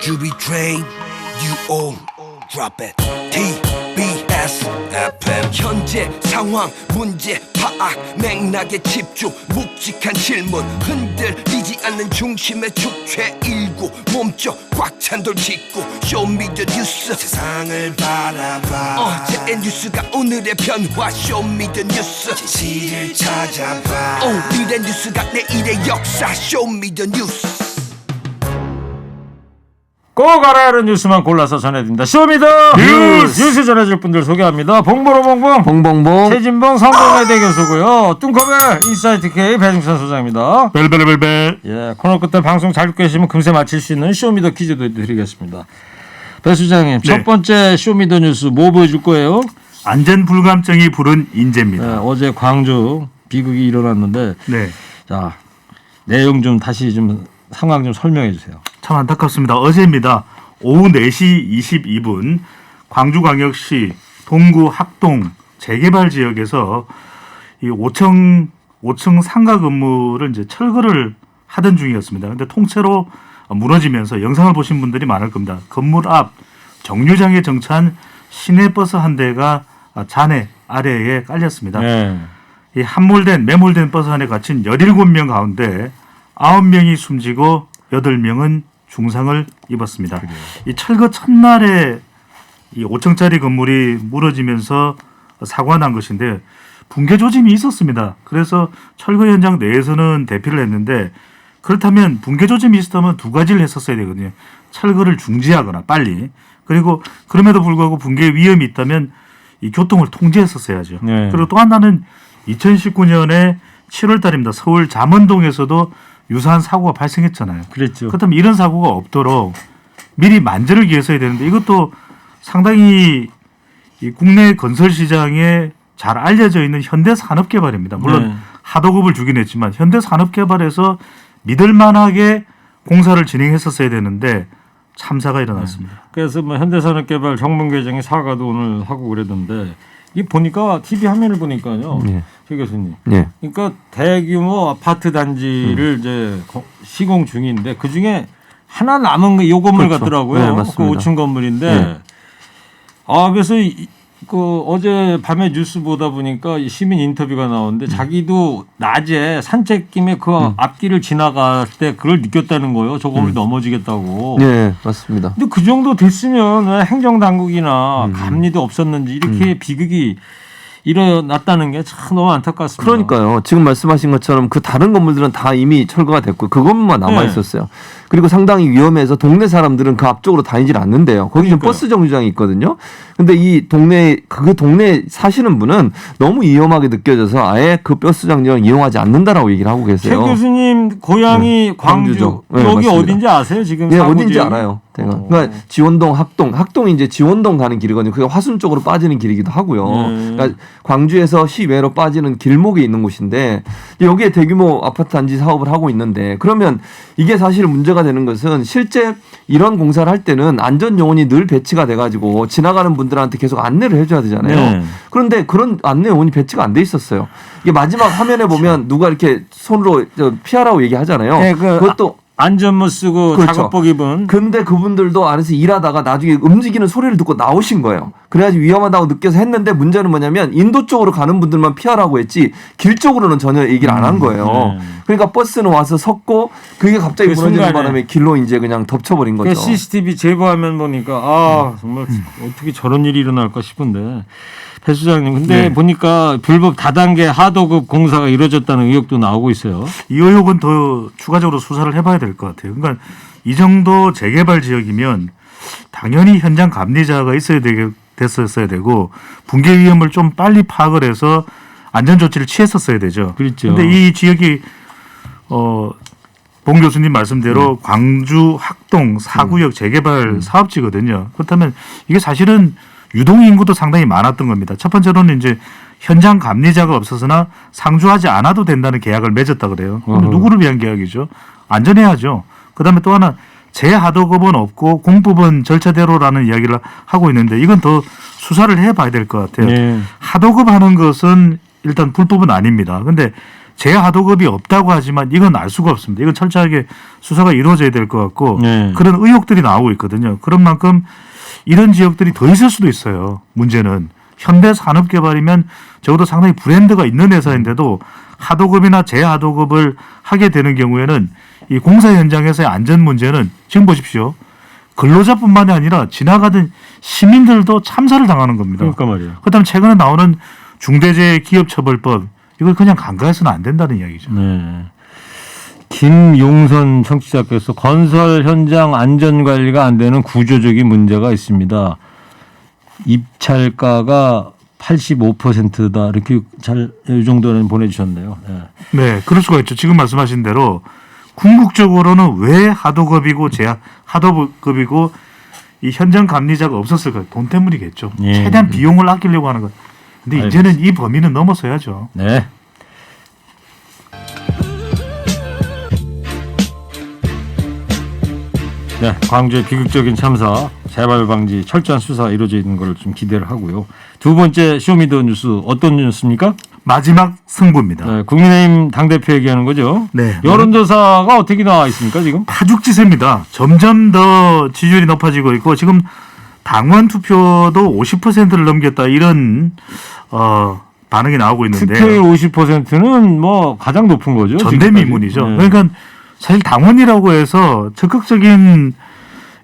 you be trained, you all drop it. TBS FM 현재 상황 문제 파악 맥락에 집중 묵직한 질문 흔들리지 않는 중심의 축제 일구 몸쪽 꽉 찬 돌 짚고 쇼미더 뉴스 세상을 바라봐 어제의 뉴스가 오늘의 변화 쇼미더 뉴스 진실을 찾아봐 오늘의 뉴스가 내일의 역사 쇼미더 뉴스 꼭 알아야 하는 뉴스만 골라서 전해드립니다. 쇼미더 뉴스 전해줄 분들 소개합니다. 봉보로 봉봉 최진봉 성공회 대교수고요. 뚱커벨 인사이트 K 배승찬 소장입니다. 벨벨벨벨. 예, 코너 끝에 방송 잘 듣고 계시면 금세 맞힐 수 있는 쇼미더 퀴즈도 드리겠습니다. 배 소장님, 첫 번째 쇼미더 뉴스 뭐 보여줄 거예요? 안전 불감증이 부른 인재입니다. 네, 어제 광주 비극이 일어났는데 자 내용 좀 다시 좀 상황 좀 설명해 주세요. 참 안타깝습니다. 어제입니다. 오후 4시 22분 광주광역시 동구 학동 재개발 지역에서 이 5층 상가 건물을 이제 철거를 하던 중이었습니다. 그런데 통째로 무너지면서 영상을 보신 분들이 많을 겁니다. 건물 앞 정류장에 정차한 시내버스 한 대가 잔해 아래에 깔렸습니다. 이 매몰된 버스 안에 갇힌 17명 가운데 9명이 숨지고 8명은 중상을 입었습니다. 그래요. 이 철거 첫날에 이 5층짜리 건물이 무너지면서 사고가 난 것인데 붕괴 조짐이 있었습니다. 그래서 철거 현장 내에서는 대피를 했는데 그렇다면 붕괴 조짐이 있었다면 두 가지를 했었어야 되거든요. 철거를 중지하거나 빨리 그리고 그럼에도 불구하고 붕괴 위험이 있다면 이 교통을 통제했었어야죠. 네. 그리고 또 하나는 2019년에 7월 달입니다. 서울 잠원동에서도 유사한 사고가 발생했잖아요. 그랬죠. 그렇다면 이런 사고가 없도록 미리 만전을 기했어야 되는데 이것도 상당히 이 국내 건설 시장에 잘 알려져 있는 현대산업개발입니다. 물론 하도급을 주긴 했지만 현대산업개발에서 믿을만하게 공사를 진행했었어야 되는데 참사가 일어났습니다. 그래서 뭐 현대산업개발 정문계장이 사과도 오늘 하고 그랬는데 이 보니까 TV 화면을 보니까요, 최 교수님. 그러니까 대규모 아파트 단지를 이제 시공 중인데 그 중에 하나 남은 게 요 건물 같더라고요. 네, 그 5층 건물인데, 그래서 그 어제 밤에 뉴스 보다 보니까 시민 인터뷰가 나오는데 자기도 낮에 산책 김에 그 앞길을 지나갈 때 그걸 느꼈다는 거예요. 저 건물 넘어지겠다고. 네, 맞습니다. 근데 그 정도 됐으면 왜 행정당국이나 감리도 없었는지 이렇게 비극이 일어났다는 게 참 너무 안타깝습니다. 그러니까요. 지금 말씀하신 것처럼 그 다른 건물들은 다 이미 철거가 됐고 그 건물만 남아 있었어요. 그리고 상당히 위험해서 동네 사람들은 그 앞쪽으로 다니질 않는데요. 거기 좀 버스 정류장이 있거든요. 근데 이 동네 그 동네 사시는 분은 너무 위험하게 느껴져서 아예 그 버스 정류장을 이용하지 않는다라고 얘기를 하고 계세요. 최 교수님 고향이 광주. 여기 맞습니다. 어딘지 아세요? 지금 네, 어딘지 알아요. 그러니까 지원동 학동이 이제 지원동 가는 길이거든요. 그게 화순 쪽으로 빠지는 길이기도 하고요. 그러니까 광주에서 시외로 빠지는 길목에 있는 곳인데 여기에 대규모 아파트 단지 사업을 하고 있는데 그러면 이게 사실 문제가 되는 것은 실제 이런 공사를 할 때는 안전 요원이 늘 배치가 돼가지고 지나가는 분들한테 계속 안내를 해줘야 되잖아요. 그런데 그런 안내 요원이 배치가 안 돼 있었어요. 이게 마지막 화면에 보면 누가 이렇게 손으로 피하라고 얘기하잖아요. 네, 그것도 안전모 쓰고 작업복 입은. 근데 그분들도 안에서 일하다가 나중에 움직이는 소리를 듣고 나오신 거예요. 그래가지고 위험하다고 느껴서 했는데 문제는 뭐냐면 인도 쪽으로 가는 분들만 피하라고 했지 길 쪽으로는 전혀 얘기를 안 한 거예요. 그러니까 버스는 와서 섰고 그게 갑자기 무너지는 바람에 길로 이제 그냥 덮쳐버린 거죠. CCTV 제보화면 보니까 정말 어떻게 저런 일이 일어날까 싶은데. 배 수장님, 근데 보니까 불법 다단계 하도급 공사가 이루어졌다는 의혹도 나오고 있어요. 이 의혹은 더 추가적으로 수사를 해봐야 될 것 같아요. 그러니까 이 정도 재개발 지역이면 당연히 현장 감리자가 됐었어야 되고 붕괴 위험을 좀 빨리 파악을 해서 안전 조치를 취했었어야 되죠. 그렇죠. 그런데 이 지역이 봉 교수님 말씀대로 광주 학동 4구역 재개발 사업지거든요. 그렇다면 이게 사실은 유동 인구도 상당히 많았던 겁니다. 첫 번째로는 이제 현장 감리자가 없어서나 상주하지 않아도 된다는 계약을 맺었다 그래요. 근데 누구를 위한 계약이죠? 안전해야죠. 그다음에 또 하나 재하도급은 없고 공법은 절차대로라는 이야기를 하고 있는데 이건 더 수사를 해봐야 될 것 같아요. 하도급 하는 것은 일단 불법은 아닙니다. 그런데 재하도급이 없다고 하지만 이건 알 수가 없습니다. 이건 철저하게 수사가 이루어져야 될 것 같고 네. 그런 의혹들이 나오고 있거든요. 그런 만큼 이런 지역들이 더 있을 수도 있어요. 문제는 현대산업개발이면 적어도 상당히 브랜드가 있는 회사인데도 하도급이나 재하도급을 하게 되는 경우에는 이 공사 현장에서의 안전 문제는 지금 보십시오. 근로자뿐만이 아니라 지나가던 시민들도 참사를 당하는 겁니다. 그러니까 말이에요. 그다음 최근에 나오는 중대재해기업처벌법 이걸 그냥 간과해서는 안 된다는 이야기죠. 네. 김용선 청취자께서 건설 현장 안전 관리가 안 되는 구조적인 문제가 있습니다. 입찰가가 85%다 이렇게 잘 이 정도는 보내주셨네요. 네. 네, 그럴 수가 있죠. 지금 말씀하신 대로 궁극적으로는 왜 하도급이고 하도급이고 이 현장 감리자가 없었을까? 돈 때문이겠죠. 예. 최대한 비용을 아끼려고 하는 것. 근데 알겠습니다. 이제는 이 범위는 넘어서야죠. 네. 네, 광주의 비극적인 참사, 재발 방지, 철저한 수사 이루어져 있는 걸 좀 기대를 하고요. 두 번째 쇼미더 뉴스 어떤 뉴스입니까? 마지막 승부입니다. 네, 국민의힘 당대표 얘기하는 거죠. 네. 여론조사가 어떻게 나와 있습니까 지금? 파죽지세입니다. 점점 더 지지율이 높아지고 있고 지금 당원 투표도 50%를 넘겼다 이런 반응이 나오고 있는데 투표율 50%는 뭐 가장 높은 거죠. 전대미문이죠. 지금까지. 그러니까 사실 당원이라고 해서 적극적인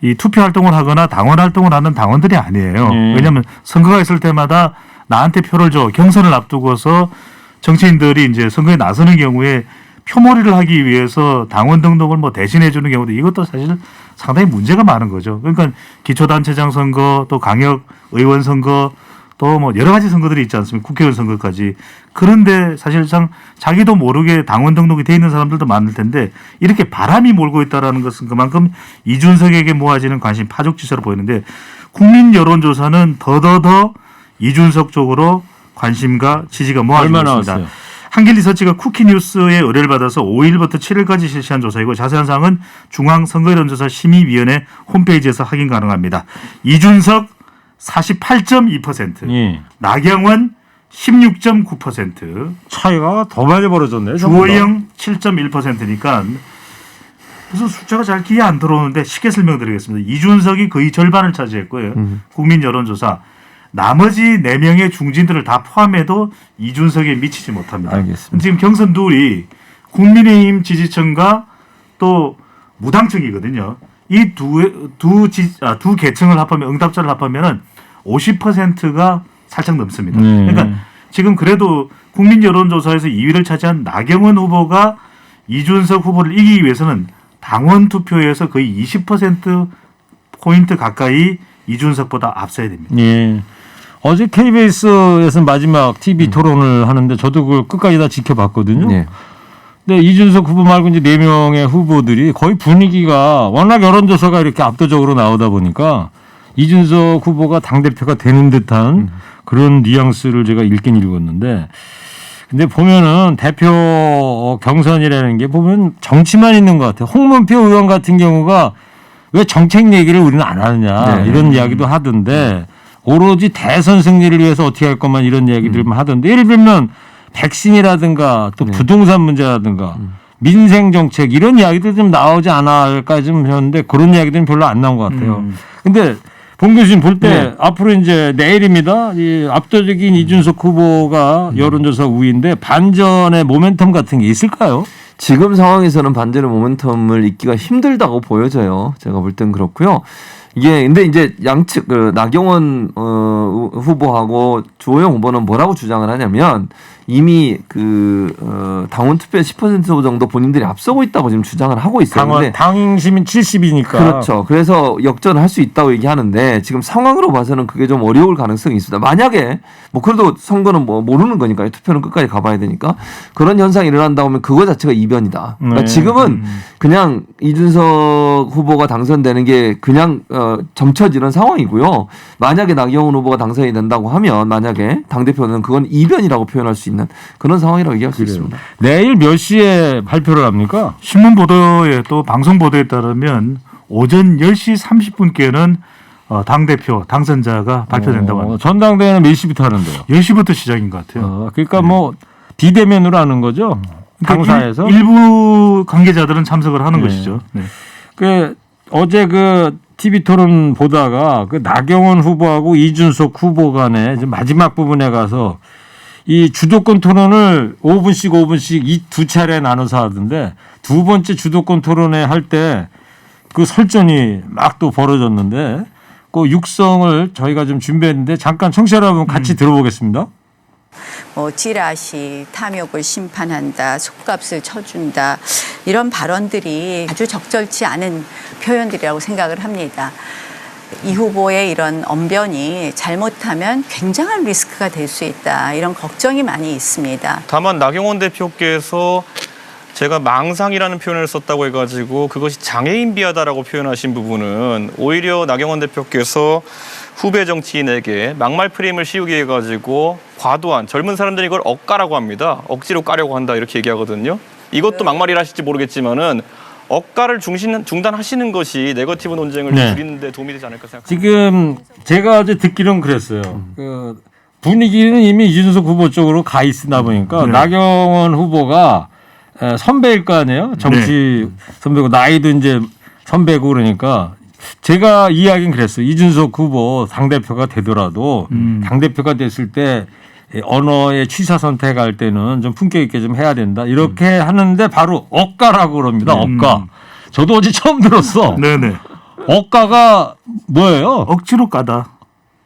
이 투표 활동을 하거나 당원 활동을 하는 당원들이 아니에요. 왜냐하면 선거가 있을 때마다 나한테 표를 줘 경선을 앞두고서 정치인들이 이제 선거에 나서는 경우에 표몰이를 하기 위해서 당원 등록을 뭐 대신해 주는 경우도 이것도 사실 상당히 문제가 많은 거죠. 그러니까 기초단체장 선거 또 강역 의원 선거 또 뭐 여러 가지 선거들이 있지 않습니까? 국회의원 선거까지. 그런데 사실상 자기도 모르게 당원 등록이 돼 있는 사람들도 많을 텐데 이렇게 바람이 몰고 있다라는 것은 그만큼 이준석에게 모아지는 관심 파죽지세로 보이는데 국민 여론조사는 더더더 이준석 쪽으로 관심과 지지가 모아지고 얼마나 있습니다. 나왔어요? 한길리서치가 쿠키뉴스의 의뢰를 받아서 5일부터 7일까지 실시한 조사이고 자세한 사항은 중앙선거여론조사 심의위원회 홈페이지에서 확인 가능합니다. 이준석 48.2%, 예. 나경원 16.9%, 차이가 더 많이 벌어졌네요. 주호영 7.1%니까 무슨 숫자가 잘 기에 안 들어오는데 쉽게 설명드리겠습니다. 이준석이 거의 절반을 차지했고요. 국민 여론조사. 나머지 4명의 중진들을 다 포함해도 이준석에 미치지 못합니다. 알겠습니다. 지금 경선 둘이 국민의힘 지지층과 또 무당층이거든요. 이 두 계층을 합하면 응답자를 합하면은 50%가 살짝 넘습니다. 그러니까 지금 그래도 국민 여론조사에서 2위를 차지한 나경원 후보가 이준석 후보를 이기기 위해서는 당원 투표에서 거의 20% 포인트 가까이 이준석보다 앞서야 됩니다. 예. 어제 KBS에서 마지막 TV 토론을 하는데 저도 그걸 끝까지 다 지켜봤거든요. 네. 근데 이준석 후보 말고 이제 4명의 후보들이 거의 분위기가 워낙 여론조사가 이렇게 압도적으로 나오다 보니까 이준석 후보가 당대표가 되는 듯한 그런 뉘앙스를 제가 읽긴 읽었는데 근데 보면은 대표 경선이라는 게 보면 정치만 있는 것 같아요. 홍문표 의원 같은 경우가 왜 정책 얘기를 우리는 안 하느냐 네. 이런 이야기도 하던데 오로지 대선 승리를 위해서 어떻게 할 것만 이런 얘기들만 하던데 예를 들면 백신이라든가 또 부동산 문제라든가 민생 정책 이런 이야기들 좀 나오지 않을까 좀 했는데 그런 이야기들은 별로 안 나온 것 같아요. 근데 봉 교수님 볼 때 앞으로 이제 내일입니다. 이 압도적인 이준석 후보가 여론조사 우위인데 반전의 모멘텀 같은 게 있을까요? 지금 상황에서는 반전의 모멘텀을 잇기가 힘들다고 보여져요. 제가 볼 땐 그렇고요. 이게 근데 이제 양측 나경원 후보하고 주호영 후보는 뭐라고 주장을 하냐면 이미 당원 투표의 10% 정도 본인들이 앞서고 있다고 지금 주장을 하고 있어요. 당 시민 70이니까. 그렇죠. 그래서 역전을 할 수 있다고 얘기하는데 지금 상황으로 봐서는 그게 좀 어려울 가능성이 있습니다. 만약에 뭐 그래도 선거는 뭐 모르는 거니까요. 투표는 끝까지 가봐야 되니까 그런 현상이 일어난다고 하면 그거 자체가 이변이다. 그러니까 지금은 그냥 이준석 후보가 당선되는 게 그냥 점쳐지는 상황이고요. 만약에 나경원 후보가 당선이 된다고 하면 만약에 당대표는 그건 이변이라고 표현할 수 있는 그런 상황이라고 얘기할 수 있습니다. 내일 몇 시에 발표를 합니까? 신문 보도에 또 방송 보도에 따르면 오전 10시 30분께는 당대표 당선자가 발표된다고 합니다. 전당대회는 몇 시부터 하는데요? 10시부터 시작인 것 같아요. 그러니까 뭐 비대면으로 하는 거죠? 당사에서 일부 관계자들은 참석을 하는 네. 것이죠. 네. 그 어제 그 TV 토론 보다가 그 나경원 후보하고 이준석 후보 간에 이제 마지막 부분에 가서 이 주도권 토론을 5분씩 이 두 차례 나눠서 하던데 두 번째 주도권 토론회 할 때 그 설전이 막 또 벌어졌는데 그 육성을 저희가 좀 준비했는데 잠깐 청취자 여러분 같이 들어보겠습니다. 찌라시, 탐욕을 심판한다, 속값을 쳐준다 이런 발언들이 아주 적절치 않은 표현들이라고 생각을 합니다. 이 후보의 이런 언변이 잘못하면 굉장한 리스크가 될 수 있다 이런 걱정이 많이 있습니다. 다만 나경원 대표께서 제가 망상이라는 표현을 썼다고 해가지고 그것이 장애인 비하다라고 표현하신 부분은 오히려 나경원 대표께서 후배 정치인에게 막말 프레임을 씌우게 해가지고 과도한 젊은 사람들이 이걸 억까라고 합니다. 억지로 까려고 한다 이렇게 얘기하거든요. 이것도 막말이라 하실지 모르겠지만은 억까를 중단하시는 것이 네거티브 논쟁을 네. 줄이는 데 도움이 되지 않을까 생각합니다. 지금 제가 어제 듣기로는 그랬어요. 그 분위기는 이미 이준석 후보 쪽으로 가 있으나 보니까 네. 나경원 후보가 선배일 거 아니에요. 정치 선배고 나이도 이제 선배고 그러니까 제가 이야기는 그랬어요. 이준석 후보 당대표가 되더라도 당대표가 됐을 때 언어의 취사 선택할 때는 좀 품격 있게 좀 해야 된다. 이렇게 하는데 바로 억까라고 그럽니다. 억까. 저도 어제 처음 들었어. 네네. 억까가 뭐예요? 억지로 까다.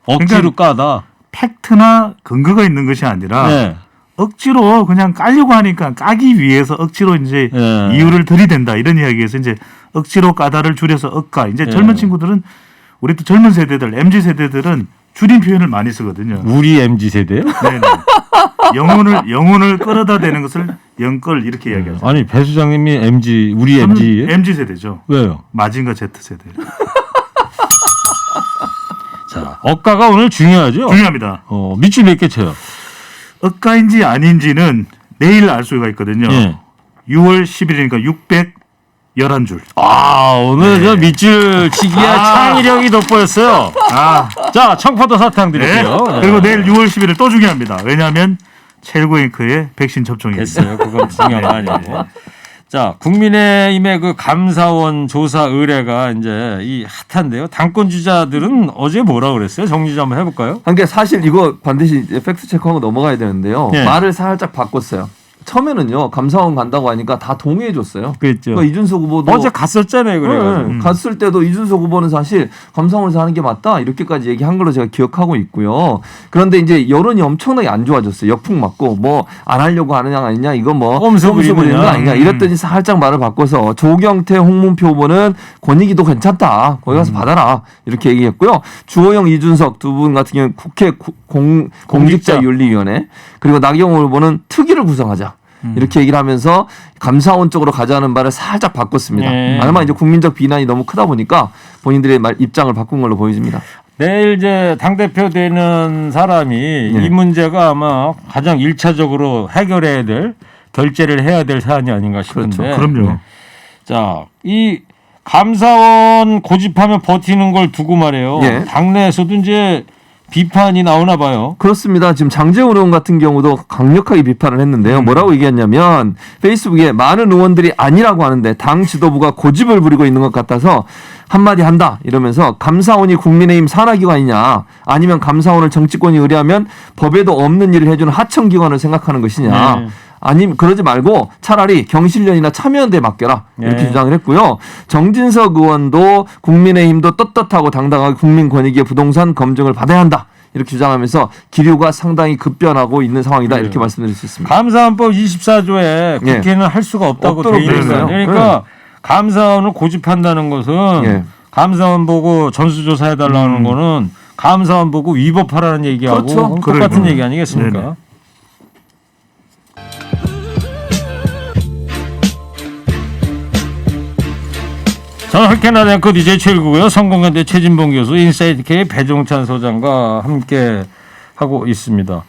억지로 그러니까 까다. 팩트나 근거가 있는 것이 아니라 네. 억지로 그냥 까려고 하니까 까기 위해서 억지로 이제 네. 이유를 들이댄다 이런 이야기에서 이제 억지로 까다를 줄여서 억까. 이제 네. 젊은 친구들은 우리 또 젊은 세대들 MZ 세대들은 줄인 표현을 많이 쓰거든요. 우리 MZ 세대요? 네네. 영혼을 끌어다 대는 것을 영끌 이렇게 이야기하죠. 아니 배 수장님이 MZ 우리 MZ예요? MZ 세대죠. 왜요? 마징가 Z 세대. 자, 억가가 오늘 중요하죠? 중요합니다. 밑줄 몇 개 쳐요? 억가인지 아닌지는 내일 알 수가 있거든요. 예. 6월 10일이니까 611줄. 아, 오늘 저 밑줄 치기야 창의력이 돋보였어요. 자, 청포도 사탕 네. 드릴게요. 그리고 내일 6월 10일은 또 중요합니다. 왜냐하면 최일구잉크의 백신 접종입니다. 됐어요. 그건 중요한 거 아니고. 네. 자, 국민의힘의 그 감사원 조사 의뢰가 이제 이 핫한데요. 당권 주자들은 어제 뭐라 그랬어요? 정리 좀 한번 해볼까요? 그러니까 사실 이거 반드시 이제 팩트 체크하고 넘어가야 되는데요. 네. 말을 살짝 바꿨어요. 처음에는요 감사원 간다고 하니까 다 동의해줬어요. 그랬죠. 그러니까 이준석 후보도 어제 갔었잖아요. 그래가지고. 네, 갔을 때도 이준석 후보는 사실 감사원에서 하는 게 맞다 이렇게까지 얘기한 걸로 제가 기억하고 있고요. 그런데 이제 여론이 엄청나게 안 좋아졌어요. 역풍 맞고 뭐 안 하려고 하느냐 아니냐 이거 뭐 꼼수 부리는 거 아니냐 이랬더니 살짝 말을 바꿔서 조경태 홍문표 후보는 권익위도 괜찮다. 거기 가서 받아라 이렇게 얘기했고요. 주호영 이준석 두 분 같은 경우는 국회 공직자윤리위원회 그리고 나경원 후보는 특위를 구성하자. 이렇게 얘기를 하면서 감사원 쪽으로 가자는 말을 살짝 바꿨습니다. 네. 아마 이제 국민적 비난이 너무 크다 보니까 본인들의 입장을 바꾼 걸로 보여집니다. 내일 이제 당대표 되는 사람이 이 문제가 아마 가장 1차적으로 해결해야 될 결재를 해야 될 사안이 아닌가 싶은데. 그렇죠. 그럼요. 자, 이 감사원 고집하면 버티는 걸 두고 말이에요. 예. 당내에서도 이제 비판이 나오나 봐요. 그렇습니다. 지금 장재훈 의원 같은 경우도 강력하게 비판을 했는데요. 뭐라고 얘기했냐면 페이스북에 많은 의원들이 아니라고 하는데 당 지도부가 고집을 부리고 있는 것 같아서 한마디 한다 이러면서 감사원이 국민의힘 산하기관이냐 아니면 감사원을 정치권이 의뢰하면 법에도 없는 일을 해주는 하청기관을 생각하는 것이냐 네. 아니면 그러지 말고 차라리 경실련이나 참여연대에 맡겨라 이렇게 네. 주장을 했고요. 정진석 의원도 국민의힘도 떳떳하고 당당하게 국민권익위의 부동산 검증을 받아야 한다. 이렇게 주장하면서 기류가 상당히 급변하고 있는 상황이다. 이렇게 말씀드릴 수 있습니다. 감사원법 24조에 국회는 할 수가 없다고 없도록 돼 있어요. 돼 있어요. 그러니까 감사원을 고집한다는 것은 감사원 보고 전수조사해달라는 거는 감사원 보고 위법하라는 얘기하고 그렇죠. 똑같은 그래요. 얘기 아니겠습니까? 네네. 저는 할케나 앵커 DJ 최일구고요. 성공연대 최진봉 교수, 인사이트K 배종찬 소장과 함께 하고 있습니다.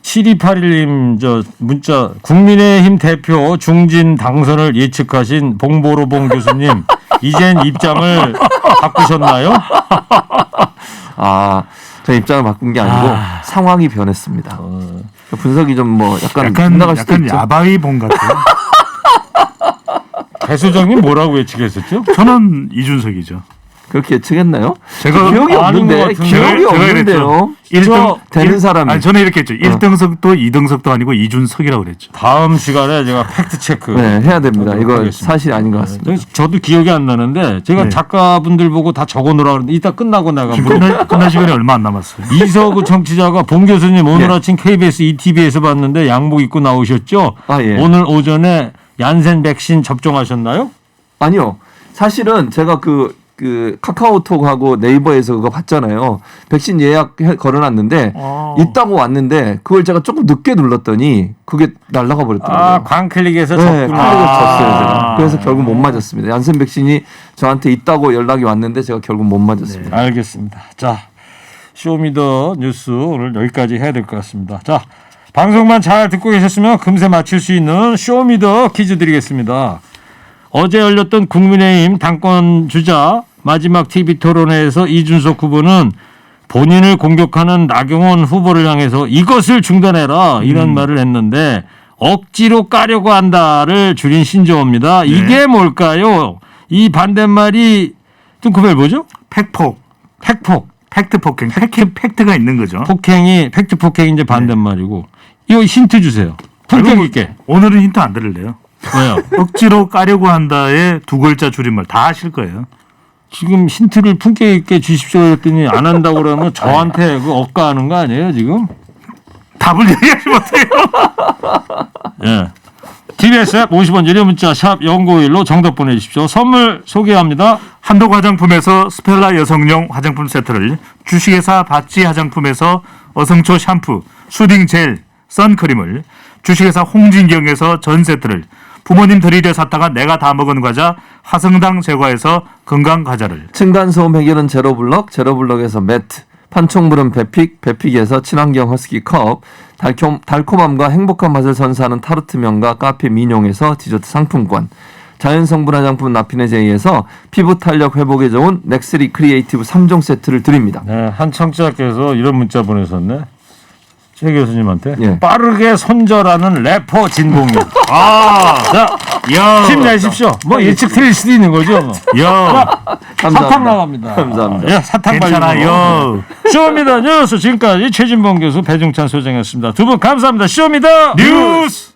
7281님 저 문자 국민의힘 대표 중진 당선을 예측하신 봉보로봉 교수님 이젠 입장을 바꾸셨나요? 저 입장을 바꾼 게 아니고 상황이 변했습니다. 분석이 좀 뭐 약간 빗나갈 수도 약간 있죠. 야바이봉 같아요. 배 소장님 뭐라고 외치겠었죠? 저는 이준석이죠. 그렇게 예측했나요? 제가 기억이 아는 것 없는데 같은데. 기억이 제가 없는데요. 이랬죠. 되는 사람이. 아니 저는 이렇게 했죠. 1등석도 2등석도 아니고 이준석이라고 그랬죠. 다음 시간에 제가 팩트 체크 네, 해야 됩니다. 이거 하겠습니다. 사실이 아닌 것 같습니다. 저도 기억이 안 나는데 제가 네. 작가분들 보고 다 적어놓으라 그러는데 이따 끝나고 나가 지금 끝날 시간이 얼마 안 남았어요. 이서구 청취자가 봉 교수님 오늘 예. 아침 KBS ETV에서 봤는데 양복 입고 나오셨죠? 아, 예. 오늘 오전에 얀센 백신 접종하셨나요? 아니요. 사실은 제가 그 카카오톡하고 네이버에서 그거 봤잖아요. 백신 예약 걸어놨는데 있다고 왔는데 그걸 제가 조금 늦게 눌렀더니 그게 날아가 버렸더라고요. 아, 광클릭에서 네, 접구나. 클릭을 졌어요. 제가. 그래서 결국 못 맞았습니다. 얀센 백신이 저한테 있다고 연락이 왔는데 제가 결국 못 맞았습니다. 알겠습니다. 자, 쇼미더 뉴스 오늘 여기까지 해야 될 것 같습니다. 자, 방송만 잘 듣고 계셨으면 금세 맞힐 수 있는 쇼미더 퀴즈 드리겠습니다. 어제 열렸던 국민의힘 당권 주자 마지막 TV 토론회에서 이준석 후보는 본인을 공격하는 나경원 후보를 향해서 이것을 중단해라 이런 말을 했는데 억지로 까려고 한다를 줄인 신조어입니다. 이게 뭘까요? 이 반대말이 뚱크벨 뭐죠? 팩폭, 팩폭. 팩트 폭행, 팩트가 있는 거죠. 폭행이 팩트 폭행이 이제 반대말이고 이거 힌트 주세요. 품격 있게. 오늘은 힌트 안 들을래요. 왜요? 억지로 까려고 한다의 두 글자 줄임말 다 아실 거예요. 지금 힌트를 품격 있게 주십시오 했더니 안 한다고 그러면 저한테 그 억가하는 거 아니에요 지금? 답을 얘기하지 못해요. 예. TBS 앱 50원 유료 문자 샵 0951로 정답 보내주십시오. 선물 소개합니다. 한독 화장품에서 스펠라 여성용 화장품 세트를, 주식회사 바찌 화장품에서 어성초 샴푸, 수딩 젤, 선크림을, 주식회사 홍진경에서 전 세트를, 부모님 드리려 샀다가 내가 다 먹은 과자 화성당 제과에서 건강 과자를, 층간소음 해결은 제로블럭, 제로블럭에서 매트, 판촉물은 베픽, 베픽에서 친환경 허스키 컵, 달콤함과 행복한 맛을 선사하는 타르트면과 카페 민용에서 디저트 상품권, 자연성분 화장품 나피네제이에서 피부 탄력 회복에 좋은 넥스리 크리에이티브 3종 세트를 드립니다. 네, 한 청취자께서 이런 문자 보내셨네. 최 교수님한테 예. 빠르게 손절하는 래퍼 진봉이. 자, 야, 힘내십시오. 뭐 예측 틀릴 수도 있는 거죠. 뭐. 야, 사탕 나갑니다. 감사합니다. 예, 사탕 괜찮아요. 쇼미더 뉴스 지금까지 최진봉 교수 배종찬 소장이었습니다. 두 분 감사합니다. 쇼미더 뉴스.